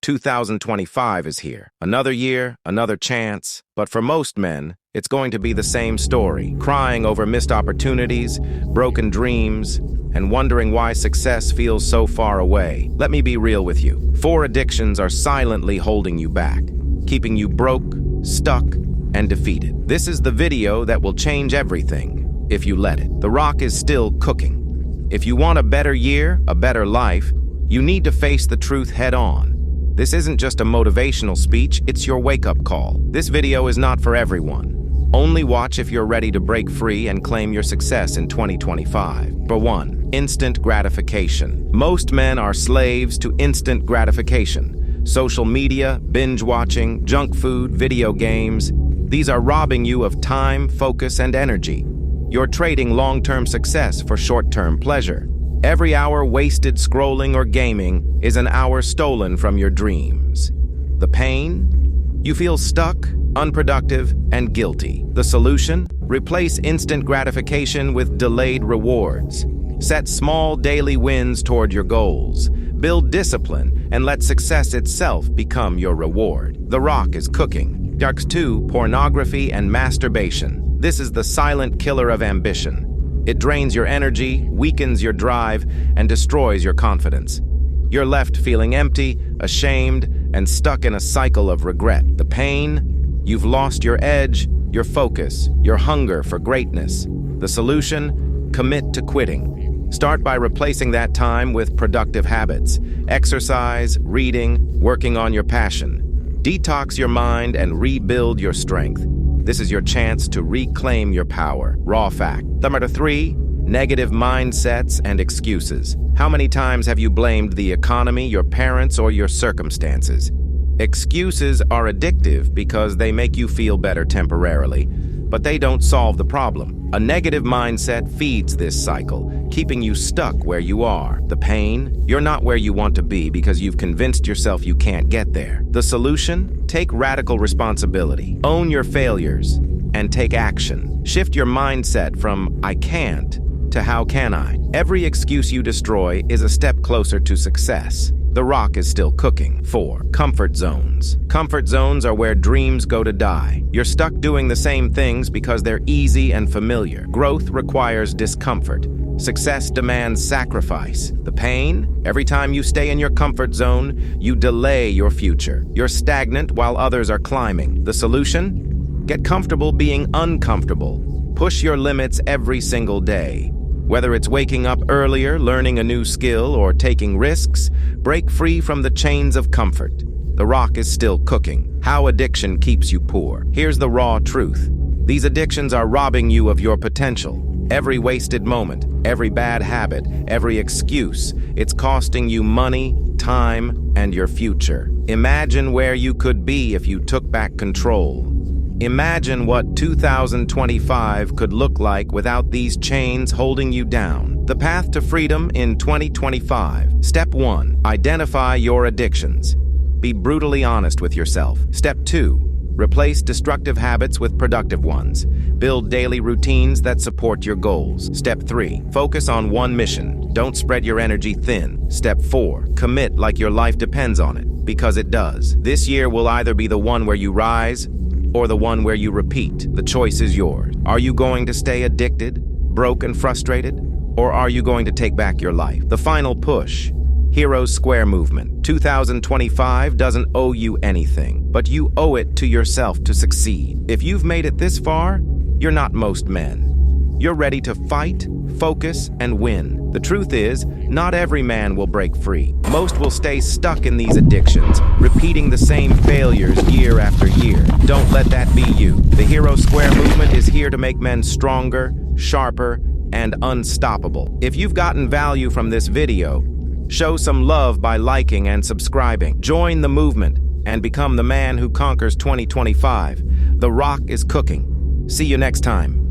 2025 is here. Another year, another chance. But for most men, it's going to be the same story. Crying over missed opportunities, broken dreams, and wondering why success feels so far away. Let me be real with you. 4 addictions are silently holding you back, keeping you broke, stuck, and defeated. This is the video that will change everything, if you let it. The rock is still cooking. If you want a better year, a better life, you need to face the truth head-on. This isn't just a motivational speech, it's your wake-up call. This video is not for everyone. Only watch if you're ready to break free and claim your success in 2025. For 1, instant gratification. Most men are slaves to instant gratification. Social media, binge watching, junk food, video games. These are robbing you of time, focus, and energy. You're trading long-term success for short-term pleasure. Every hour wasted scrolling or gaming is an hour stolen from your dreams. The pain? You feel stuck, unproductive, and guilty. The solution? Replace instant gratification with delayed rewards. Set small daily wins toward your goals. Build discipline and let success itself become your reward. The rock is cooking. Darks 2, pornography and masturbation. This is the silent killer of ambition. It drains your energy, weakens your drive, and destroys your confidence. You're left feeling empty, ashamed, and stuck in a cycle of regret. The pain? You've lost your edge, your focus, your hunger for greatness. The solution? Commit to quitting. Start by replacing that time with productive habits. Exercise, reading, working on your passion. Detox your mind and rebuild your strength. This is your chance to reclaim your power. Raw fact. Number 3, negative mindsets and excuses. How many times have you blamed the economy, your parents, or your circumstances? Excuses are addictive because they make you feel better temporarily, but they don't solve the problem. A negative mindset feeds this cycle, keeping you stuck where you are. The pain? You're not where you want to be because you've convinced yourself you can't get there. The solution? Take radical responsibility. Own your failures and take action. Shift your mindset from "I can't" to "How can I?" Every excuse you destroy is a step closer to success. The rock is still cooking. 4, comfort zones. Comfort zones are where dreams go to die. You're stuck doing the same things because they're easy and familiar. Growth requires discomfort. Success demands sacrifice. The pain? Every time you stay in your comfort zone, you delay your future. You're stagnant while others are climbing. The solution? Get comfortable being uncomfortable. Push your limits every single day. Whether it's waking up earlier, learning a new skill, or taking risks, break free from the chains of comfort. The rock is still cooking. How addiction keeps you poor. Here's the raw truth. These addictions are robbing you of your potential. Every wasted moment, every bad habit, every excuse, it's costing you money, time, and your future. Imagine where you could be if you took back control. Imagine what 2025 could look like without these chains holding you down. The path to freedom in 2025. Step 1. Identify your addictions. Be brutally honest with yourself. Step 2. Replace destructive habits with productive ones. Build daily routines that support your goals. Step 3. Focus on one mission. Don't spread your energy thin. Step 4. Commit like your life depends on it, because it does. This year will either be the one where you rise or the one where you repeat. The choice is yours. Are you going to stay addicted, broke, and frustrated? Or are you going to take back your life? The final push. Heroes Square Movement. 2025 doesn't owe you anything, but you owe it to yourself to succeed. If you've made it this far, you're not most men. You're ready to fight, focus, and win. The truth is, not every man will break free. Most will stay stuck in these addictions, repeating the same failures year after year. Don't let that be you. The Hero Square Movement is here to make men stronger, sharper, and unstoppable. If you've gotten value from this video, show some love by liking and subscribing. Join the movement and become the man who conquers 2025. The rock is cooking. See you next time.